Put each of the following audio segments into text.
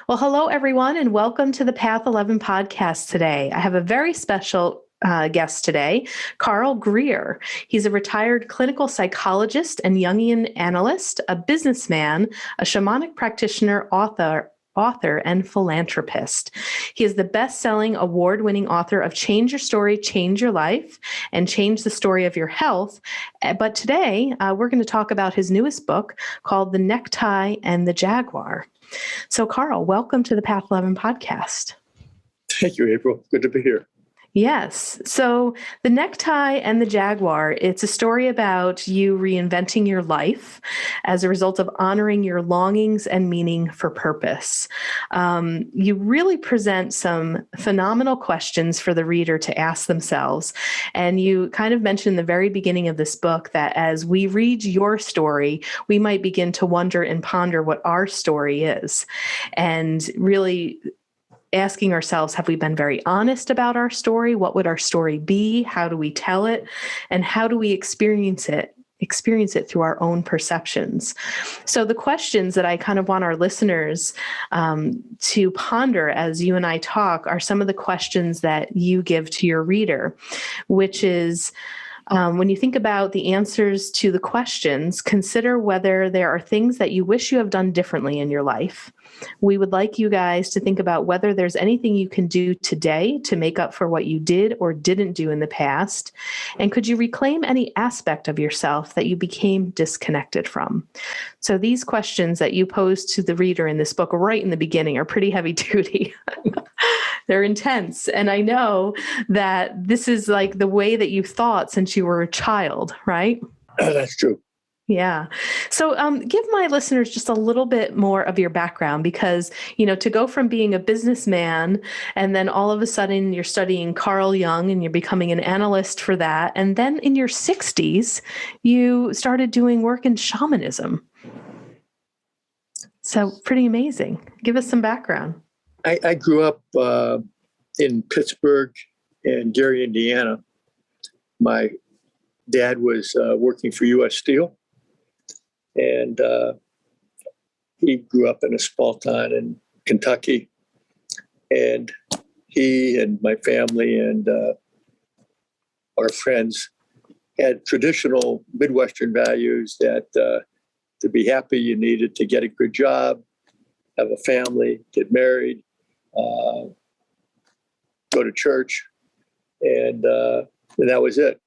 Well, hello, everyone, and welcome to the Path 11 podcast today. I have a very special guest today, Carl Greer. He's a retired clinical psychologist and Jungian analyst, a businessman, a shamanic practitioner, author, and philanthropist. He is the best-selling, award-winning author of Change Your Story, Change Your Life, and Change the Story of Your Health. But today, we're going to talk about his newest book called The Necktie and the Jaguar. So, Carl, welcome to the Path 11 podcast. Thank you, April. Good to be here. Yes. So The Necktie and the Jaguar, it's a story about you reinventing your life as a result of honoring your longings and meaning for purpose. You really present some phenomenal questions for the reader to ask themselves. And you kind of mentioned in the very beginning of this book that as we read your story, we might begin to wonder and ponder what our story is. And really asking ourselves, have we been very honest about our story? What would our story be? How do we tell it? And how do we experience it through our own perceptions? So the questions that I kind of want our listeners to ponder as you and I talk are some of the questions that you give to your reader, which is, when you think about the answers to the questions, consider whether there are things that you wish you have done differently in your life. We would like you guys to think about whether there's anything you can do today to make up for what you did or didn't do in the past. And could you reclaim any aspect of yourself that you became disconnected from? So these questions that you pose to the reader in this book right in the beginning are pretty heavy duty. They're intense. And I know that this is like the way that you've thought since you were a child, right? That's true. Yeah. So give my listeners just a little bit more of your background because, to go from being a businessman and then all of a sudden you're studying Carl Jung and you're becoming an analyst for that. And then in your 60s, you started doing work in shamanism. So pretty amazing. Give us some background. I grew up in Pittsburgh and Gary, Indiana. My dad was working for U.S. Steel. And he grew up in a small town in Kentucky. And he and my family and our friends had traditional Midwestern values that to be happy, you needed to get a good job, have a family, get married, go to church. And that was it.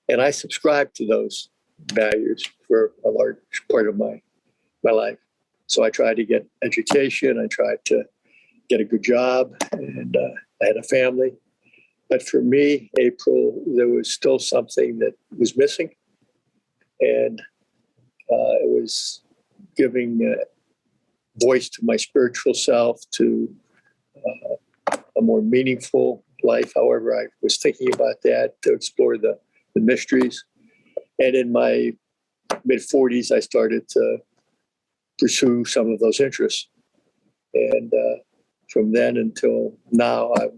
And I subscribed to those values for a large part of my life. So I tried to get education. I tried to get a good job, and I had a family. But for me, April, there was still something that was missing. And it was giving voice to my spiritual self, to a more meaningful life. However, I was thinking about that, to explore the mysteries. And in my mid-40s, I started to pursue some of those interests. And from then until now, I've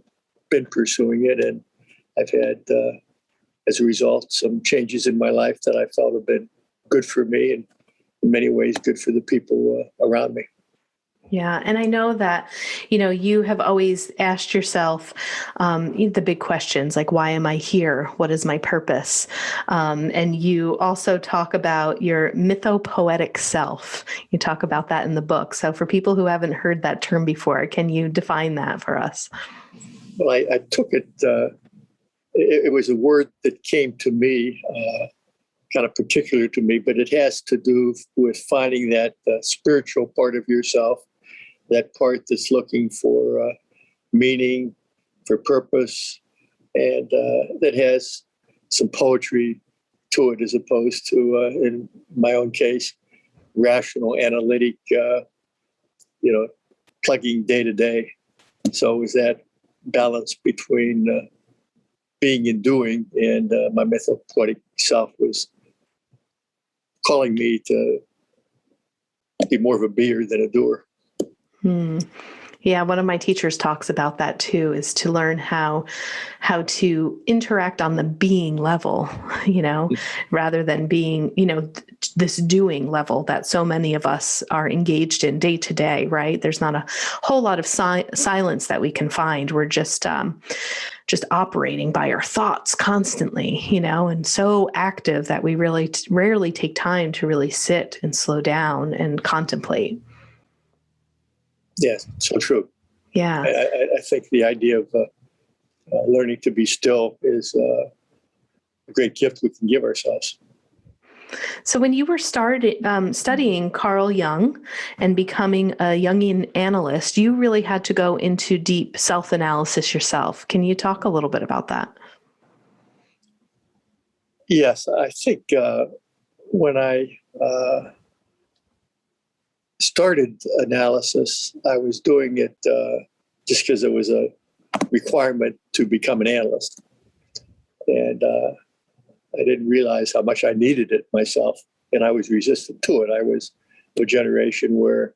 been pursuing it. And I've had, as a result, some changes in my life that I felt have been good for me and in many ways good for the people around me. Yeah. And I know that, you have always asked yourself the big questions like, why am I here? What is my purpose? And you also talk about your mythopoetic self. You talk about that in the book. So for people who haven't heard that term before, can you define that for us? Well, I took it, it was a word that came to me, kind of particular to me, but it has to do with finding that spiritual part of yourself, that part that's looking for meaning, for purpose, and that has some poetry to it as opposed to, in my own case, rational, analytic, plugging day to day. So it was that balance between being and doing, and my mythopoetic self was calling me to be more of a beer than a doer. Yeah, one of my teachers talks about that too, is to learn how to interact on the being level, rather than being, this doing level that so many of us are engaged in day to day, right? There's not a whole lot of silence that we can find. We're just operating by our thoughts constantly, and so active that we really rarely take time to really sit and slow down and contemplate. Yes, so true. Yeah. I think the idea of learning to be still is a great gift we can give ourselves. So when you were studying Carl Jung and becoming a Jungian analyst, you really had to go into deep self-analysis yourself. Can you talk a little bit about that? Yes, I think when I started analysis, I was doing it just because it was a requirement to become an analyst. And I didn't realize how much I needed it myself, and I was resistant to it. I was a generation where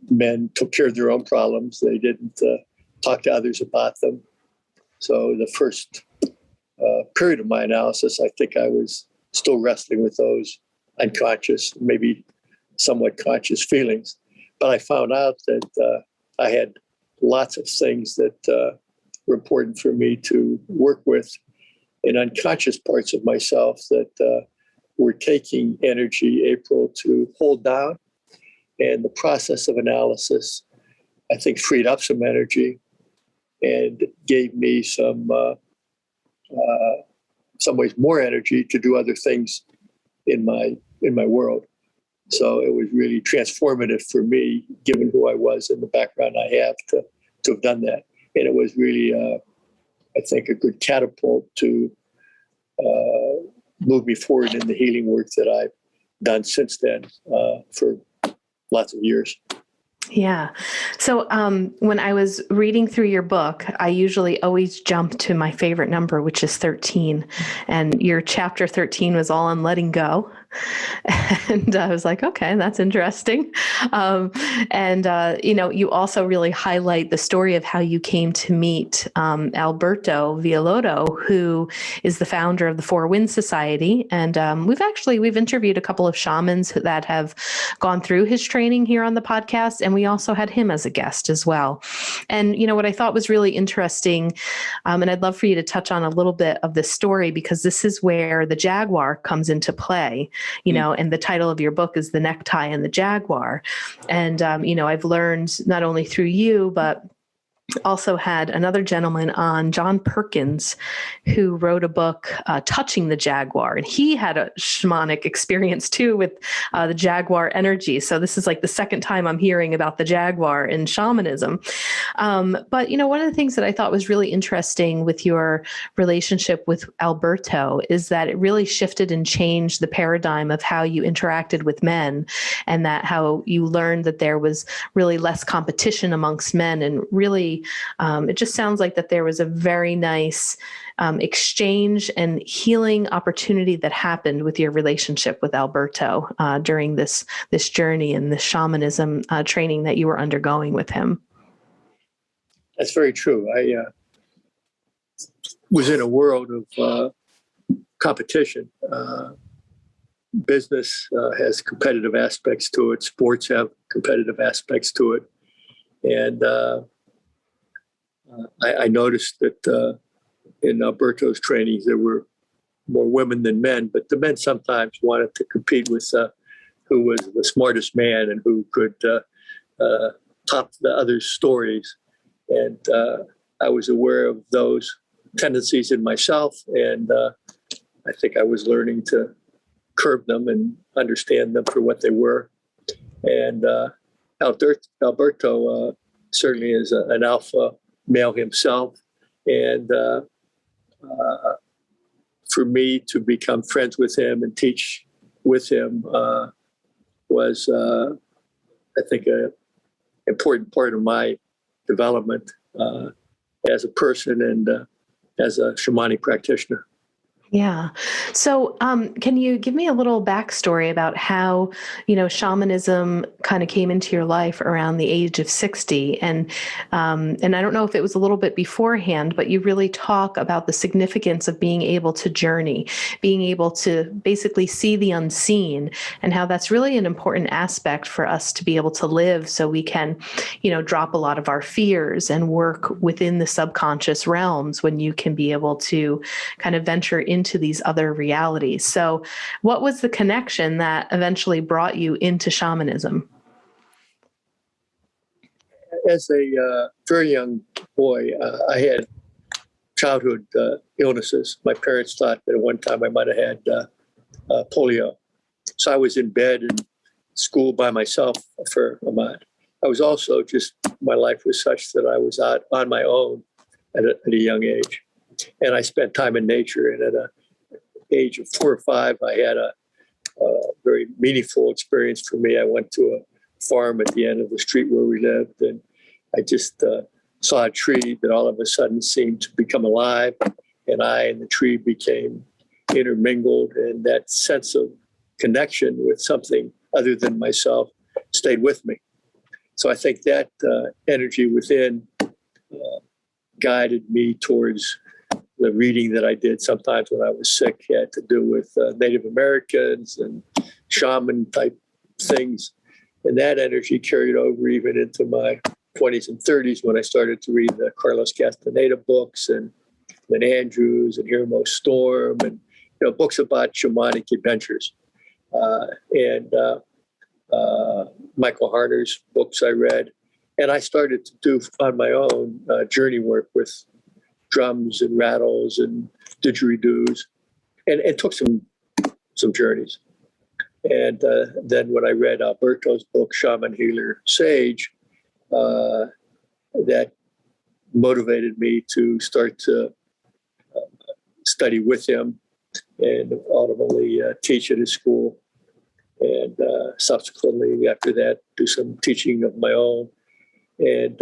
men took care of their own problems. They didn't talk to others about them. So the first period of my analysis, I think I was still wrestling with those unconscious, maybe somewhat conscious feelings. But I found out that I had lots of things that were important for me to work with in unconscious parts of myself that were taking energy, April, to hold down. And the process of analysis, I think, freed up some energy and gave me some ways more energy to do other things in my world. So it was really transformative for me, given who I was and the background I have, to have done that. And it was really, I think, a good catapult to move me forward in the healing work that I've done since then for lots of years. Yeah. So when I was reading through your book, I usually always jump to my favorite number, which is 13. And your chapter 13 was all on letting go. And I was like, okay, that's interesting. You also really highlight the story of how you came to meet Alberto Villoldo, who is the founder of the Four Winds Society. And we've interviewed a couple of shamans that have gone through his training here on the podcast. And we also had him as a guest as well. And, what I thought was really interesting, and I'd love for you to touch on a little bit of this story, because this is where the jaguar comes into play, and the title of your book is The Necktie and the Jaguar. And, I've learned not only through you, but also had another gentleman on, John Perkins, who wrote a book, Touching the Jaguar. And he had a shamanic experience too with the jaguar energy. So this is like the second time I'm hearing about the jaguar in shamanism. But, one of the things that I thought was really interesting with your relationship with Alberto is that it really shifted and changed the paradigm of how you interacted with men, and that how you learned that there was really less competition amongst men, and really it just sounds like that there was a very nice exchange and healing opportunity that happened with your relationship with Alberto during this journey and the shamanism training that you were undergoing with him. That's very true. I was in a world of competition. Business has competitive aspects to it. Sports have competitive aspects to it. And I noticed that in Alberto's trainings, there were more women than men, but the men sometimes wanted to compete with who was the smartest man and who could top the other's stories. And I was aware of those tendencies in myself, and I think I was learning to curb them and understand them for what they were. And Alberto certainly is an alpha male himself. And for me to become friends with him and teach with him was, I think, an important part of my development as a person and as a shamanic practitioner. Yeah. So, can you give me a little backstory about how, shamanism kind of came into your life around the age of 60? And I don't know if it was a little bit beforehand, but you really talk about the significance of being able to journey, being able to basically see the unseen, and how that's really an important aspect for us to be able to live so we can, drop a lot of our fears and work within the subconscious realms when you can be able to kind of venture into these other realities. So, what was the connection that eventually brought you into shamanism? As a very young boy, I had childhood illnesses. My parents thought that at one time I might have had polio. So I was in bed and school by myself for a month. I was also my life was such that I was out on my own at a young age. And I spent time in nature. And at a age of 4 or 5, I had a very meaningful experience for me. I went to a farm at the end of the street where we lived, and I just saw a tree that all of a sudden seemed to become alive, and I and the tree became intermingled, and that sense of connection with something other than myself stayed with me. So I think that energy within guided me towards the reading that I did sometimes when I was sick had to do with Native Americans and shaman type things. And that energy carried over even into my 20s and 30s when I started to read the Carlos Castaneda books and Lynn Andrews and Hear Most Storm and books about shamanic adventures. And Michael Harner's books I read. And I started to do on my own journey work with drums and rattles and didgeridoos, and took some journeys. And then when I read Alberto's book, Shaman, Healer, Sage, that motivated me to start to study with him and ultimately teach at his school. And subsequently, after that, do some teaching of my own, and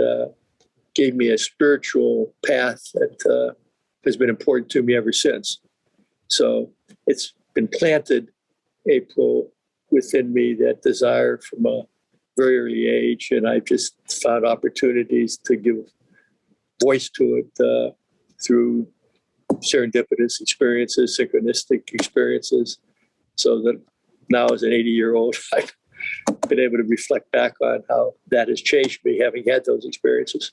gave me a spiritual path that has been important to me ever since. So it's been planted, April, within me, that desire from a very early age, and I've just found opportunities to give voice to it through serendipitous experiences, synchronistic experiences, so that now as an 80-year-old, I've been able to reflect back on how that has changed me, having had those experiences.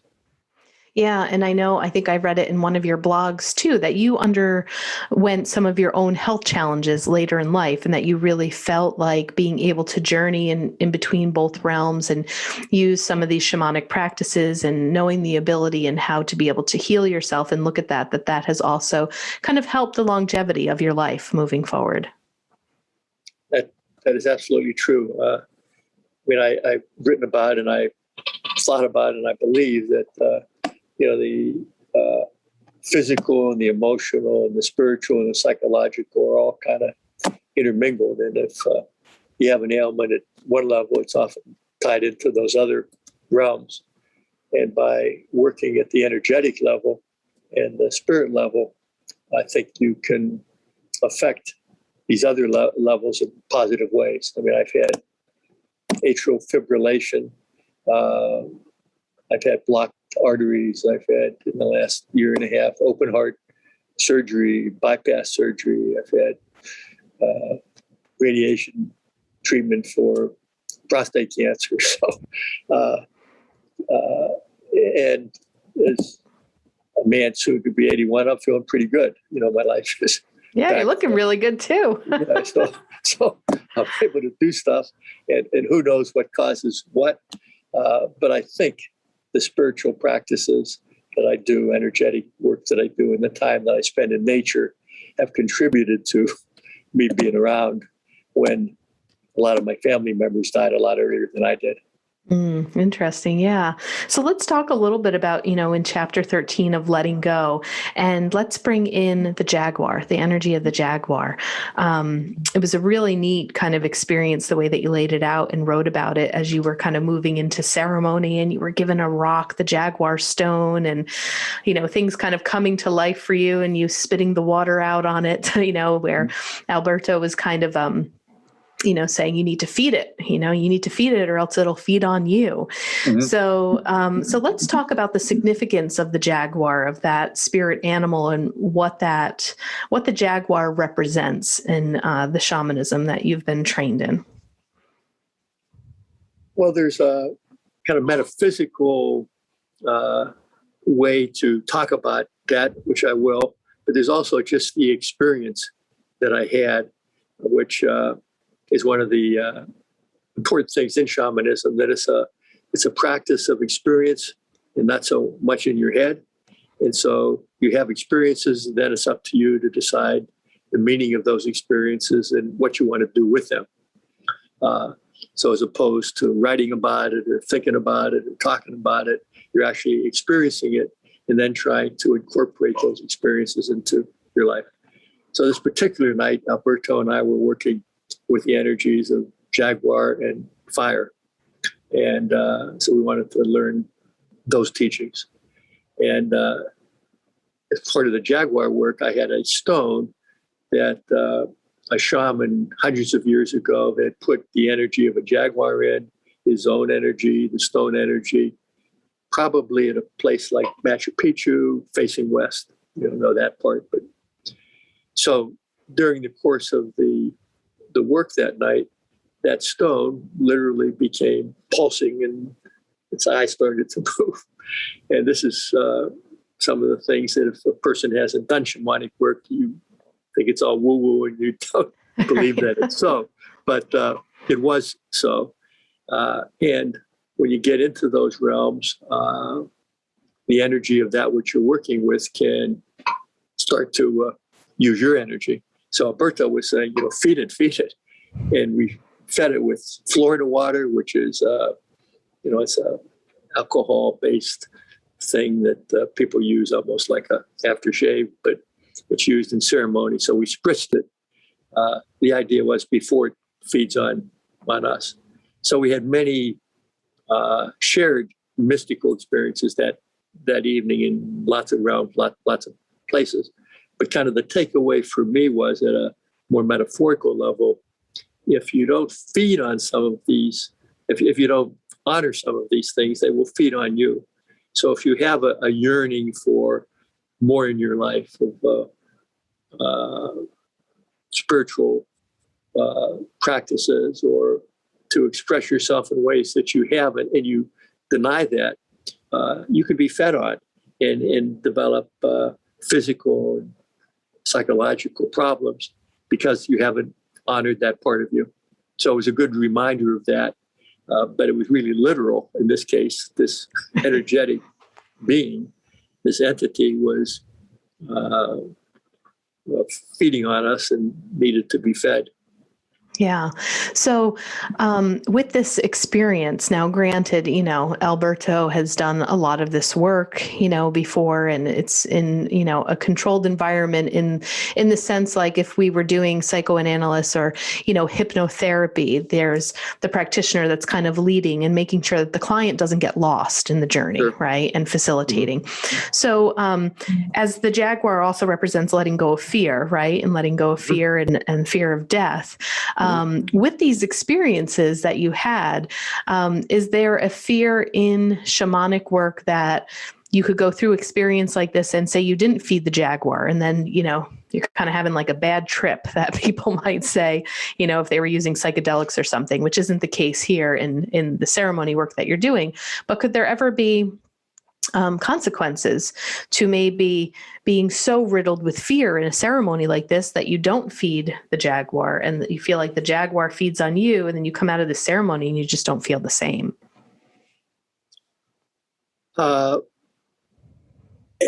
Yeah. And I think I read it in one of your blogs too, that you underwent some of your own health challenges later in life, and that you really felt like being able to journey in between both realms and use some of these shamanic practices and knowing the ability and how to be able to heal yourself and look at that has also kind of helped the longevity of your life moving forward. That is absolutely true. I've written about and I thought about and I believe that the physical and the emotional and the spiritual and the psychological are all kind of intermingled. And if you have an ailment at one level, it's often tied into those other realms. And by working at the energetic level and the spirit level, I think you can affect these other levels in positive ways. I mean, I've had atrial fibrillation. I've had blocked arteries. I've had, in the last year and a half, open heart surgery, bypass surgery. I've had radiation treatment for prostate cancer. So, and as a man soon to be 81, I'm feeling pretty good. My life is Yeah, you're looking really good too. yeah, so I'm able to do stuff, and who knows what causes what. But I think the spiritual practices that I do, energetic work that I do, and the time that I spend in nature have contributed to me being around when a lot of my family members died a lot earlier than I did. Interesting. Yeah. So let's talk a little bit about, in chapter 13 of letting go, and let's bring in the jaguar, the energy of the jaguar. It was a really neat kind of experience, the way that you laid it out and wrote about it as you were kind of moving into ceremony, and you were given a rock, the jaguar stone, and, things kind of coming to life for you, and you spitting the water out on it, where Alberto was kind of, saying you need to feed it, you need to feed it or else it'll feed on you. Mm-hmm. So let's talk about the significance of the jaguar, of that spirit animal, and what the jaguar represents in the shamanism that you've been trained in. Well, there's a kind of metaphysical way to talk about that, which I will, but there's also just the experience that I had, which is one of the important things in shamanism, that it's a practice of experience and not so much in your head. And so you have experiences, and then it's up to you to decide the meaning of those experiences and what you want to do with them. So as opposed to writing about it or thinking about it or talking about it, you're actually experiencing it and then trying to incorporate those experiences into your life. So this particular night, Alberto and I were working with the energies of jaguar and fire. And so we wanted to learn those teachings. And as part of the jaguar work, I had a stone that a shaman hundreds of years ago had put the energy of a jaguar in, his own energy, the stone energy, probably at a place like Machu Picchu, facing west. You don't know that part. But so during the course of the work that night, that stone literally became pulsing and its eyes started to move. And this is some of the things that if a person hasn't done shamanic work, you think it's all woo-woo and you don't believe that it's so. But it was so. And when you get into those realms, the energy of that which you're working with can start to use your energy. So Alberto was saying, feed it. And we fed it with Florida water, which is, it's a alcohol-based thing that people use almost like a aftershave, but it's used in ceremony. So we spritzed it. The idea was before it feeds on us. So we had many shared mystical experiences that evening in lots of realms, lots of places. But kind of the takeaway for me was, at a more metaphorical level, if you don't feed on some of these, if you don't honor some of these things, they will feed on you. So if you have a yearning for more in your life of spiritual practices, or to express yourself in ways that you haven't, and you deny that, you can be fed on and develop physical and psychological problems because you haven't honored that part of you. So it was a good reminder of that, but it was really literal in this case. This energetic being, this entity, was feeding on us and needed to be fed. Yeah. So with this experience, now granted, Alberto has done a lot of this work, before, and it's in, a controlled environment in the sense, like if we were doing psychoanalysis or, hypnotherapy, there's the practitioner that's kind of leading and making sure that the client doesn't get lost in the journey, sure, right? And facilitating. Mm-hmm. So as the jaguar also represents letting go of fear, right? And letting go of fear and fear of death. With these experiences that you had, is there a fear in shamanic work that you could go through experience like this and say you didn't feed the jaguar, and then, you're kind of having like a bad trip, that people might say, if they were using psychedelics or something, which isn't the case here in the ceremony work that you're doing. But could there ever be consequences to maybe being so riddled with fear in a ceremony like this that you don't feed the jaguar, and that you feel like the jaguar feeds on you, and then you come out of the ceremony and you just don't feel the same?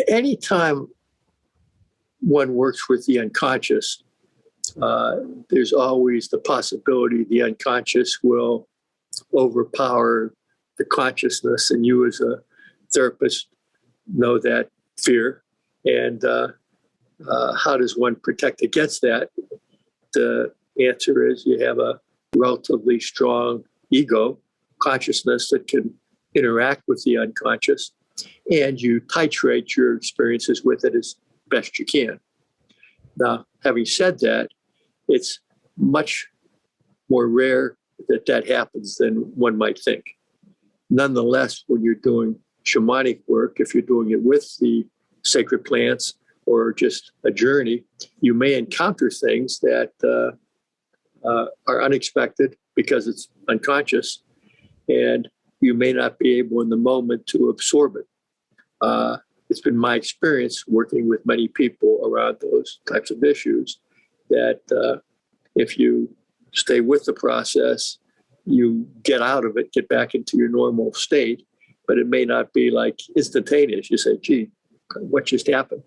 Anytime one works with the unconscious, there's always the possibility the unconscious will overpower the consciousness, and you as a therapist know that fear. And how does one protect against that? The answer is you have a relatively strong ego, consciousness that can interact with the unconscious, and you titrate your experiences with it as best you can. Now, having said that, it's much more rare that that happens than one might think. Nonetheless, when you're doing shamanic work, if you're doing it with the sacred plants or just a journey, you may encounter things that are unexpected because it's unconscious, and you may not be able in the moment to absorb it. It's been my experience working with many people around those types of issues that if you stay with the process, you get out of it, get back into your normal state, but it may not be like instantaneous. You say, gee, what just happened?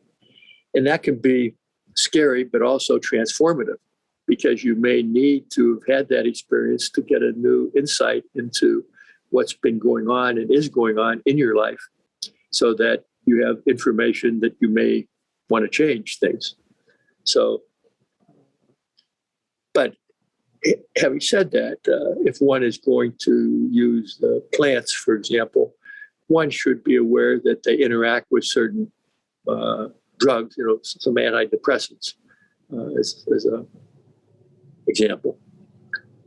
And that can be scary, but also transformative, because you may need to have had that experience to get a new insight into what's been going on and is going on in your life, so that you have information that you may want to change things. So, but having said that, if one is going to use the plants, for example, one should be aware that they interact with certain drugs, some antidepressants, as an example.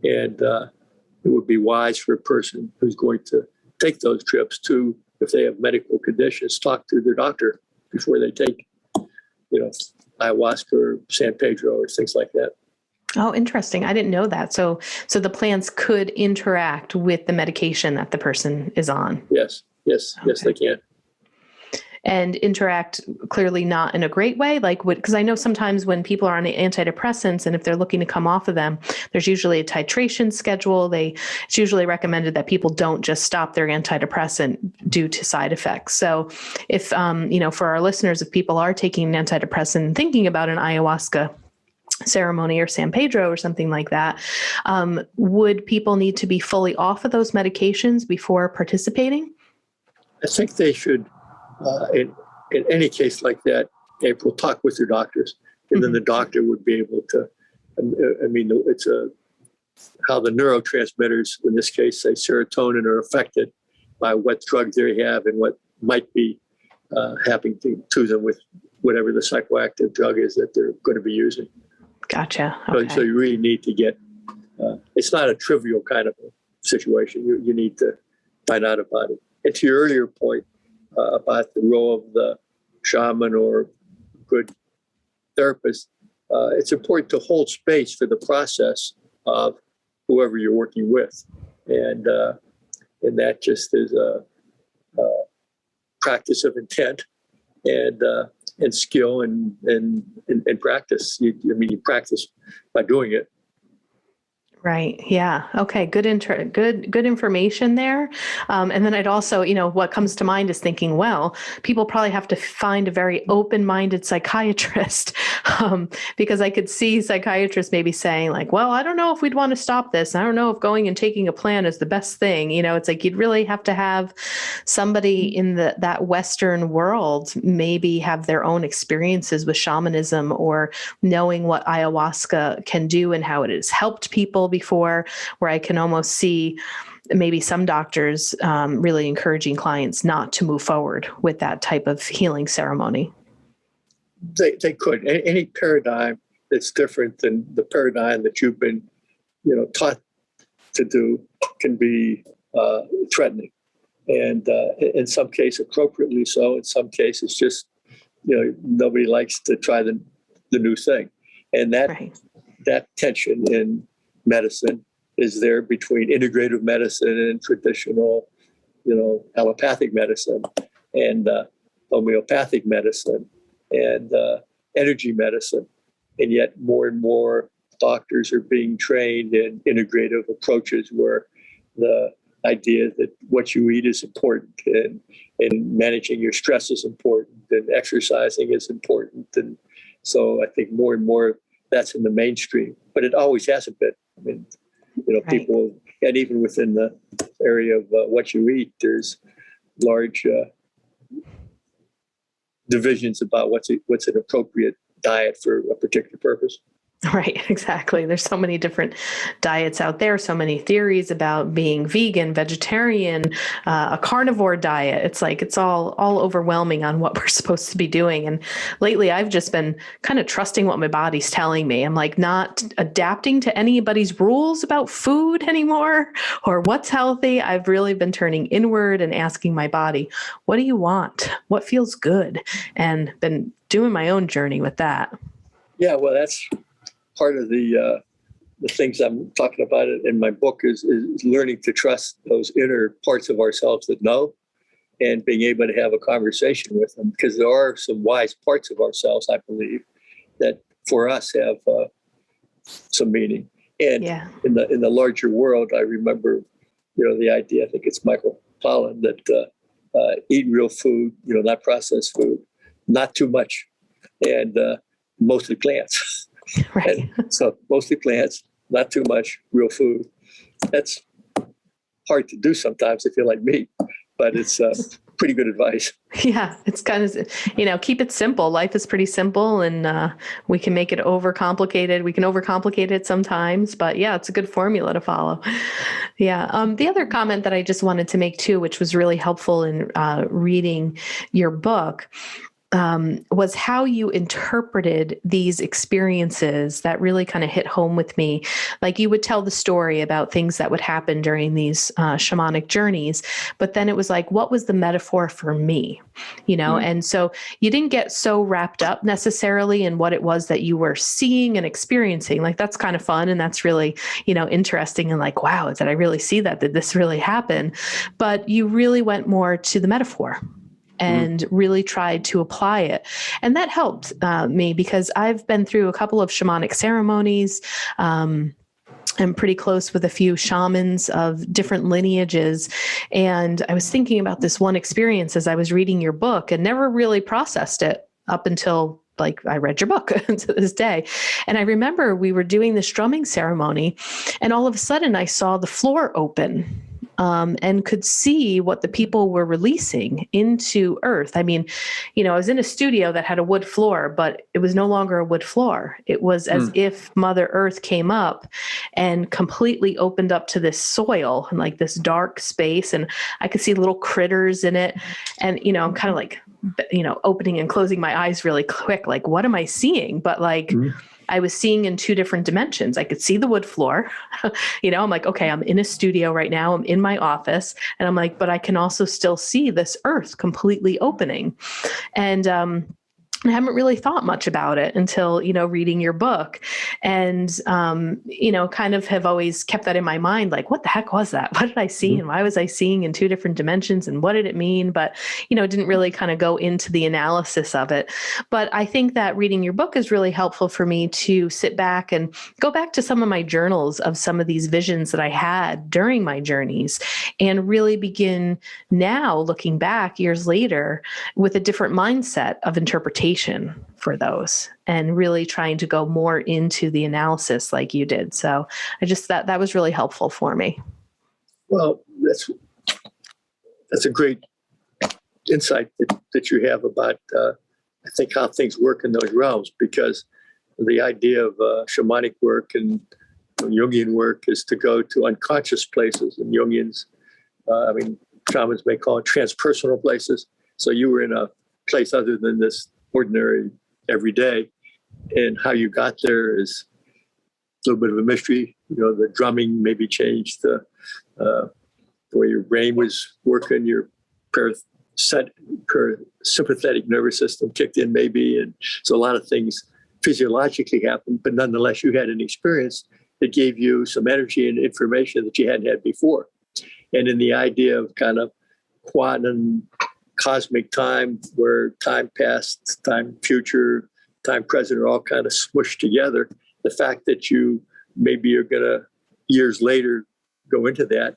And it would be wise for a person who's going to take those trips to, if they have medical conditions, talk to their doctor before they take, ayahuasca or San Pedro or things like that. Oh, interesting. I didn't know that. So the plants could interact with the medication that the person is on. Yes, they can. And interact clearly not in a great way, because I know sometimes when people are on antidepressants and if they're looking to come off of them, there's usually a titration schedule. It's usually recommended that people don't just stop their antidepressant due to side effects. So if, for our listeners, if people are taking an antidepressant and thinking about an ayahuasca ceremony or San Pedro or something like that, would people need to be fully off of those medications before participating? I think they should, in any case like that, April, talk with your doctors, and then the doctor would be able to, it's how the neurotransmitters, in this case, say serotonin, are affected by what drug they have and what might be happening to them with whatever the psychoactive drug is that they're going to be using. Gotcha. Okay. So you really need to get, it's not a trivial kind of a situation. You need to find out about it. And to your earlier point about the role of the shaman or good therapist, it's important to hold space for the process of whoever you're working with. And that just is a practice of intent and skill and practice. You practice by doing it. Right. Yeah. Okay. Good information there. And then I'd also, what comes to mind is thinking, well, people probably have to find a very open-minded psychiatrist, because I could see psychiatrists maybe saying like, well, I don't know if we'd want to stop this. I don't know if going and taking a plan is the best thing. It's like you'd really have to have somebody in that Western world maybe have their own experiences with shamanism or knowing what ayahuasca can do and how it has helped people before, where I can almost see maybe some doctors really encouraging clients not to move forward with that type of healing ceremony. They could. Any paradigm that's different than the paradigm that you've been, taught to do can be threatening, and in some cases appropriately so. In some cases, just nobody likes to try the new thing, and that tension in medicine is there between integrative medicine and traditional, allopathic medicine and homeopathic medicine and energy medicine. And yet more and more doctors are being trained in integrative approaches where the idea that what you eat is important and managing your stress is important and exercising is important. And so I think more and more that's in the mainstream, but it always hasn't been. People And even within the area of what you eat, there's large divisions about what's an appropriate diet for a particular purpose. Right, exactly. There's so many different diets out there, so many theories about being vegan, vegetarian, a carnivore diet. It's like it's all overwhelming on what we're supposed to be doing. And lately, I've just been kind of trusting what my body's telling me. I'm like not adapting to anybody's rules about food anymore or what's healthy. I've really been turning inward and asking my body, what do you want? What feels good? And been doing my own journey with that. Yeah, well, that's part of the things I'm talking about in my book is learning to trust those inner parts of ourselves that know, and being able to have a conversation with them, because there are some wise parts of ourselves, I believe, that for us have some meaning. And Yeah. in the larger world, I remember, the idea, I think it's Michael Pollan, that eat real food, not processed food, not too much, and mostly plants. Right. And so mostly plants, not too much real food. That's hard to do sometimes if you're like me, but it's pretty good advice. Yeah, it's kind of, keep it simple. Life is pretty simple, and we can make it overcomplicated. We can overcomplicate it sometimes, but yeah, it's a good formula to follow. Yeah. The other comment that I just wanted to make too, which was really helpful in reading your book, was how you interpreted these experiences that really kind of hit home with me. Like you would tell the story about things that would happen during these shamanic journeys, but then it was like, what was the metaphor for me? And so you didn't get so wrapped up necessarily in what it was that you were seeing and experiencing. Like that's kind of fun. And that's really, interesting and like, wow, did I really see that? Did this really happen? But you really went more to the metaphor and really tried to apply it. And that helped me because I've been through a couple of shamanic ceremonies. I'm pretty close with a few shamans of different lineages. And I was thinking about this one experience as I was reading your book and never really processed it up until I read your book to this day. And I remember we were doing this drumming ceremony and all of a sudden I saw the floor open. And could see what the people were releasing into earth. I mean, I was in a studio that had a wood floor, but it was no longer a wood floor. It was as if Mother Earth came up and completely opened up to this soil and like this dark space. And I could see little critters in it. And, I'm kind of like, opening and closing my eyes really quick. Like, what am I seeing? But I was seeing in two different dimensions. I could see the wood floor. I'm like, okay, I'm in a studio right now. I'm in my office. And I'm like, but I can also still see this earth completely opening. And I haven't really thought much about it until, reading your book and, kind of have always kept that in my mind. Like, what the heck was that? What did I see? And why was I seeing in two different dimensions? And what did it mean? But, didn't really kind of go into the analysis of it. But I think that reading your book is really helpful for me to sit back and go back to some of my journals of some of these visions that I had during my journeys and really begin now looking back years later with a different mindset of interpretation for those and really trying to go more into the analysis like you did. So I just thought that was really helpful for me. Well, that's a great insight that you have about, I think, how things work in those realms, because the idea of shamanic work and Jungian work is to go to unconscious places, and Jungians, shamans may call it transpersonal places. So you were in a place other than this ordinary everyday, and how you got there is a little bit of a mystery. The drumming maybe changed the way your brain was working, your parasympathetic nervous system kicked in maybe, and so a lot of things physiologically happened, but nonetheless you had an experience that gave you some energy and information that you hadn't had before. And in the idea of kind of quantum cosmic time, where time past, time future, time present are all kind of smushed together. The fact that you maybe are going to years later go into that,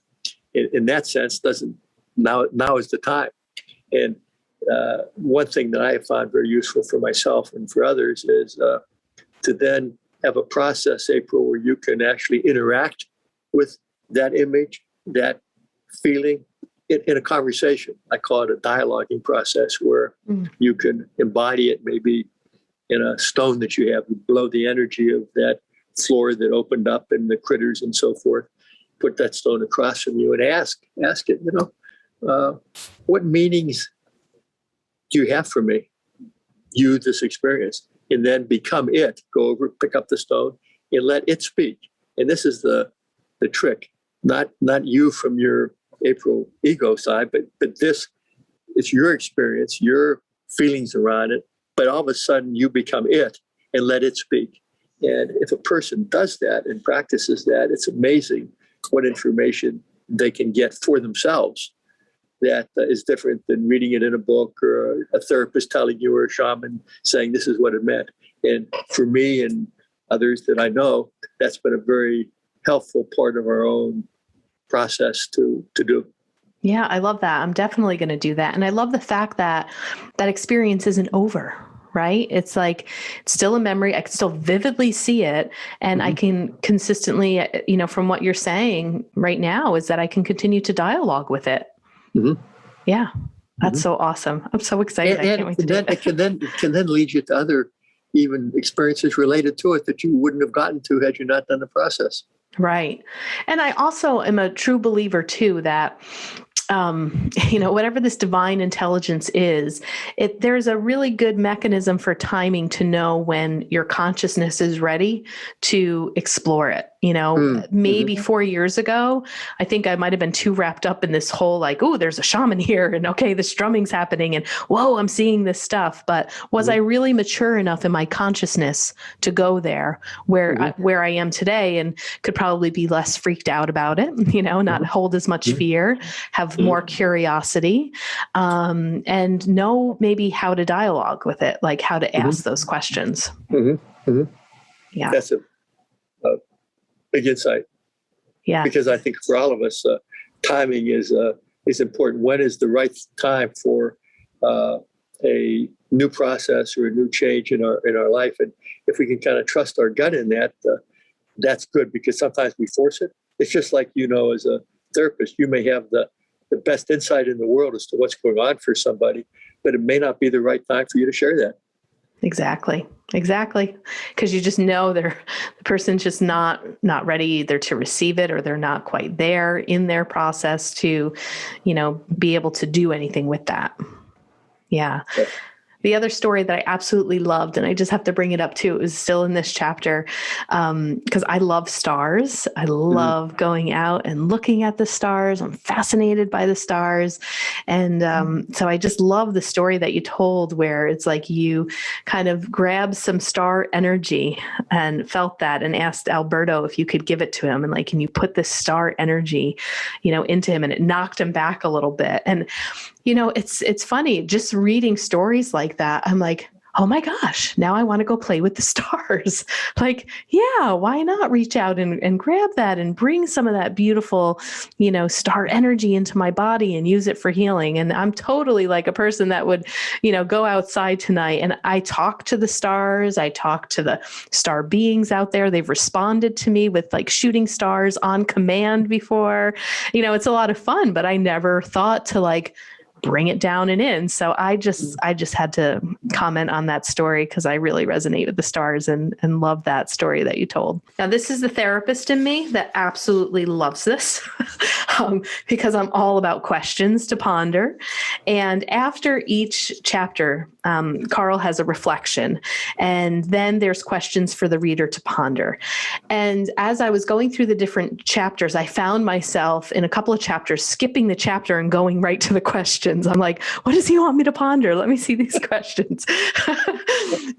in that sense, doesn't now is the time. And one thing that I have found very useful for myself and for others is to then have a process, April, where you can actually interact with that image, that feeling in a conversation. I call it a dialoguing process where you can embody it maybe in a stone that you have, blow the energy of that floor that opened up and the critters and so forth, put that stone across from you and ask it, what meanings do you have for me? You, this experience, and then become it. Go over, pick up the stone and let it speak. And this is the trick, not you from your April ego side, but this, it's your experience, your feelings around it, but all of a sudden you become it and let it speak. And if a person does that and practices that, it's amazing what information they can get for themselves that is different than reading it in a book or a therapist telling you or a shaman saying this is what it meant. And for me and others that I know, that's been a very helpful part of our own process to do. Yeah, I love that. I'm definitely going to do that. And I love the fact that that experience isn't over, right? It's like, it's still a memory. I can still vividly see it. And I can consistently, from what you're saying right now is that I can continue to dialogue with it. Yeah, that's so awesome. I'm so excited. I can't wait to do it. It can then lead you to other even experiences related to it that you wouldn't have gotten to had you not done the process. Right. And I also am a true believer too, that whatever this divine intelligence is, there's a really good mechanism for timing to know when your consciousness is ready to explore it. Maybe 4 years ago, I think I might've been too wrapped up in this whole, like, oh, there's a shaman here and okay, the strumming's happening and whoa, I'm seeing this stuff. But was I really mature enough in my consciousness to go there where I am today and could probably be less freaked out about it, not hold as much fear, have more curiosity, and know maybe how to dialogue with it, like how to ask those questions. Yeah. That's a big insight. Yeah. Because I think for all of us, timing is important. When is the right time for a new process or a new change in our life? And if we can kind of trust our gut in that, that's good, because sometimes we force it. It's just like, as a therapist, you may have the best insight in the world as to what's going on for somebody, but it may not be the right time for you to share that. Exactly. Because you just know the person's just not ready either to receive it, or they're not quite there in their process to, be able to do anything with that. Yeah. The other story that I absolutely loved, and I just have to bring it up too, it was still in this chapter, because I love stars. I love going out and looking at the stars. I'm fascinated by the stars. And so I just love the story that you told, where it's like you kind of grabbed some star energy and felt that and asked Alberto if you could give it to him. And like, can you put this star energy, into him? And it knocked him back a little bit. And it's funny just reading stories like that. I'm like, oh my gosh, now I want to go play with the stars. Like, yeah, why not reach out and grab that and bring some of that beautiful, star energy into my body and use it for healing. And I'm totally like a person that would, go outside tonight and I talk to the stars. I talk to the star beings out there. They've responded to me with like shooting stars on command before. It's a lot of fun, but I never thought to like bring it down and in. So I just had to comment on that story because I really resonate with the stars and love that story that you told. Now, this is the therapist in me that absolutely loves this because I'm all about questions to ponder. And after each chapter, Carl has a reflection, and then there's questions for the reader to ponder. And as I was going through the different chapters, I found myself in a couple of chapters skipping the chapter and going right to the questions. I'm like, what does he want me to ponder? Let me see these questions.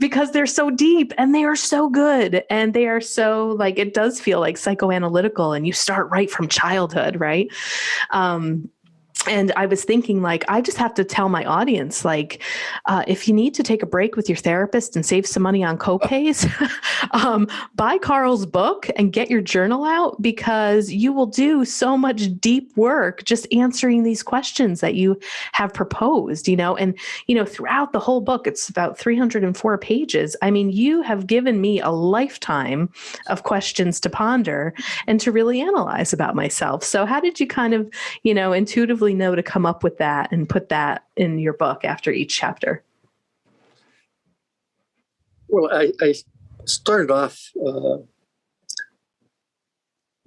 Because they're so deep and they are so good. And they are so like, it does feel like psychoanalytical, and you start right from childhood, right? And I was thinking, like, I just have to tell my audience, like, if you need to take a break with your therapist and save some money on copays, buy Carl's book and get your journal out, because you will do so much deep work just answering these questions that you have proposed, and, throughout the whole book, it's about 304 pages. I mean, you have given me a lifetime of questions to ponder and to really analyze about myself. So how did you kind of, intuitively know to come up with that and put that in your book after each chapter? Well, I started off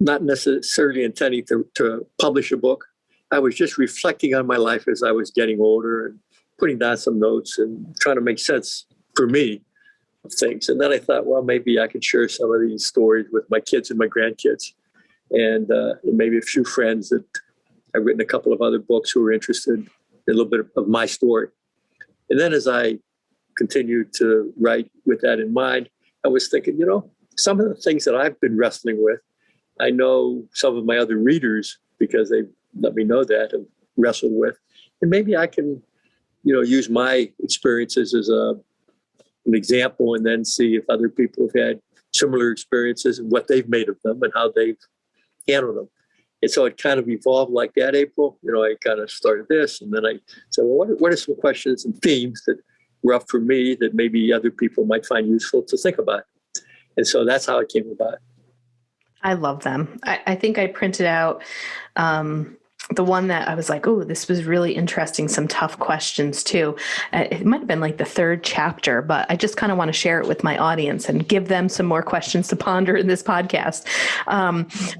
not necessarily intending to publish a book. I was just reflecting on my life as I was getting older and putting down some notes and trying to make sense for me of things. And then I thought, well, maybe I could share some of these stories with my kids and my grandkids, and maybe a few friends that I've written a couple of other books who were interested in a little bit of my story. And then as I continued to write with that in mind, I was thinking, some of the things that I've been wrestling with, I know some of my other readers, because they let me know that, have wrestled with. And maybe I can, use my experiences as an example, and then see if other people have had similar experiences and what they've made of them and how they've handled them. And so it kind of evolved like that, April. I kind of started this, and then I said, well, what are some questions and themes that were up for me that maybe other people might find useful to think about? And so that's how it came about. I love them. I think I printed out the one that I was like, oh, this was really interesting. Some tough questions too. It might have been like the third chapter, but I just kind of want to share it with my audience and give them some more questions to ponder in this podcast.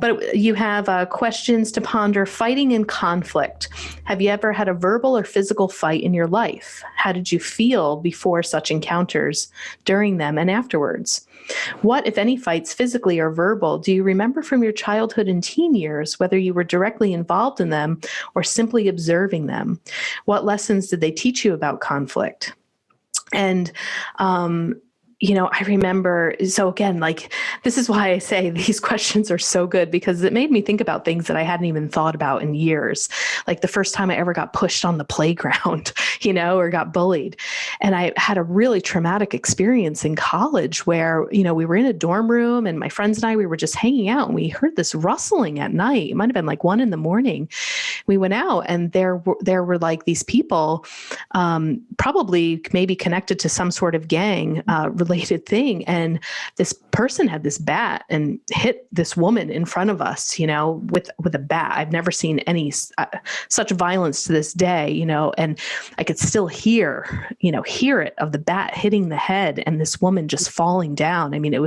But you have questions to ponder: fighting in conflict. Have you ever had a verbal or physical fight in your life? How did you feel before such encounters, during them, and afterwards? What, if any, fights, physically or verbal, do you remember from your childhood and teen years, whether you were directly involved in them or simply observing them? What lessons did they teach you about conflict? And, I remember, so again, like, this is why I say these questions are so good, because it made me think about things that I hadn't even thought about in years. Like the first time I ever got pushed on the playground, or got bullied. And I had a really traumatic experience in college where, we were in a dorm room and my friends and I, we were just hanging out, and we heard this rustling at night. It might've been like 1 a.m. We went out, and there were like these people, probably maybe connected to some sort of gang, related thing. And this person had this bat and hit this woman in front of us, with a bat. I've never seen any such violence to this day, and I could still hear it of the bat hitting the head and this woman just falling down. I mean,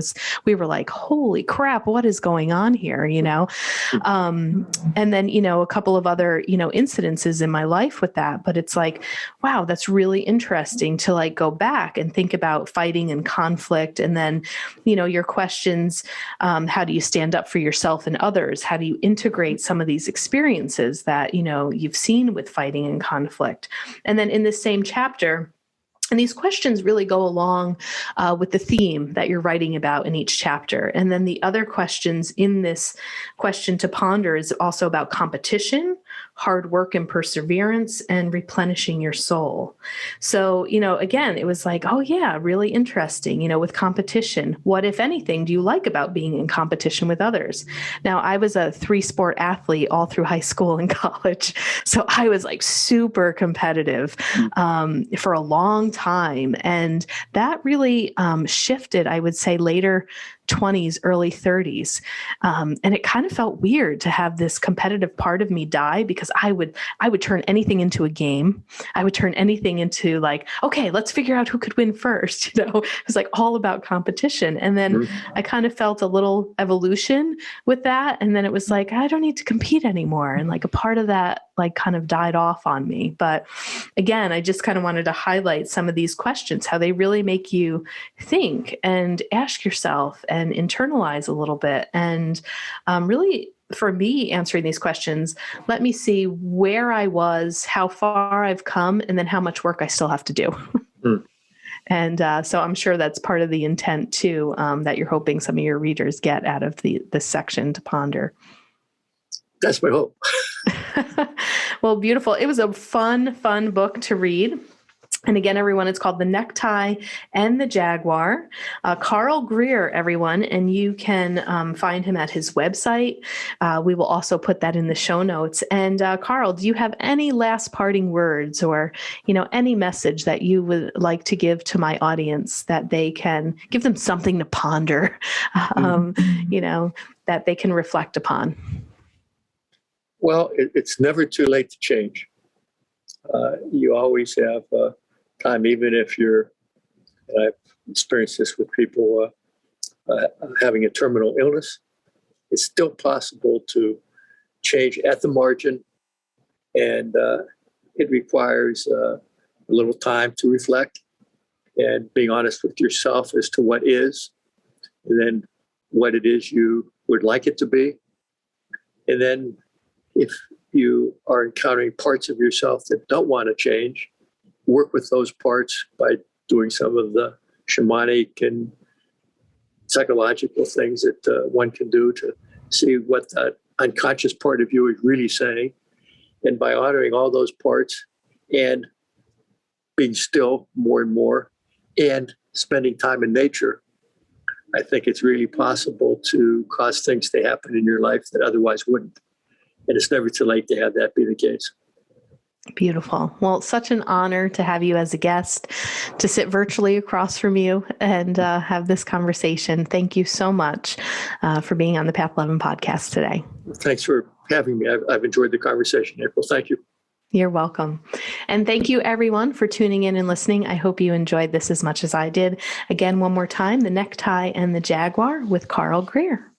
we were like, holy crap, what is going on here? And then, a couple of other, incidences in my life with that, but it's like, wow, that's really interesting to like go back and think about fighting and conflict. And then, your questions, how do you stand up for yourself and others? How do you integrate some of these experiences that, you've seen with fighting and conflict? And then in this same chapter, and these questions really go along with the theme that you're writing about in each chapter. And then the other questions in this question to ponder is also about competition, hard work and perseverance, and replenishing your soul. So, again, it was like, oh yeah, really interesting, with competition. What, if anything, do you like about being in competition with others? Now, I was a 3-sport athlete all through high school and college. So I was like super competitive for a long time. And that really shifted, I would say, later 20s, early 30s. And it kind of felt weird to have this competitive part of me die, because I would turn anything into a game. I would turn anything into like, okay, let's figure out who could win first. It was like all about competition. And then I kind of felt a little evolution with that. And then it was like, I don't need to compete anymore. And like a part of that like kind of died off on me. But again, I just kind of wanted to highlight some of these questions, how they really make you think and ask yourself and internalize a little bit. And really, for me, answering these questions, let me see where I was, how far I've come, and then how much work I still have to do. And so I'm sure that's part of the intent too, that you're hoping some of your readers get out of this section to ponder. That's my hope. Well, beautiful. It was a fun book to read. And again, everyone, it's called The Necktie and the Jaguar. Carl Greer, everyone, and you can find him at his website. We will also put that in the show notes. And Carl, do you have any last parting words or, any message that you would like to give to my audience that they can give them something to ponder, that they can reflect upon? Well, it's never too late to change. You always have time, even if and I've experienced this with people having a terminal illness, it's still possible to change at the margin. And it requires a little time to reflect and being honest with yourself as to what is, and then what it is you would like it to be. And then if you are encountering parts of yourself that don't want to change, work with those parts by doing some of the shamanic and psychological things that one can do to see what that unconscious part of you is really saying. And by honoring all those parts and being still more and more and spending time in nature, I think it's really possible to cause things to happen in your life that otherwise wouldn't. And it's never too late to have that be the case. Beautiful. Well, such an honor to have you as a guest, to sit virtually across from you and have this conversation. Thank you so much for being on the Path 11 podcast today. Thanks for having me. I've enjoyed the conversation, April. Thank you. You're welcome. And thank you, everyone, for tuning in and listening. I hope you enjoyed this as much as I did. Again, one more time, The Necktie and the Jaguar with Carl Greer.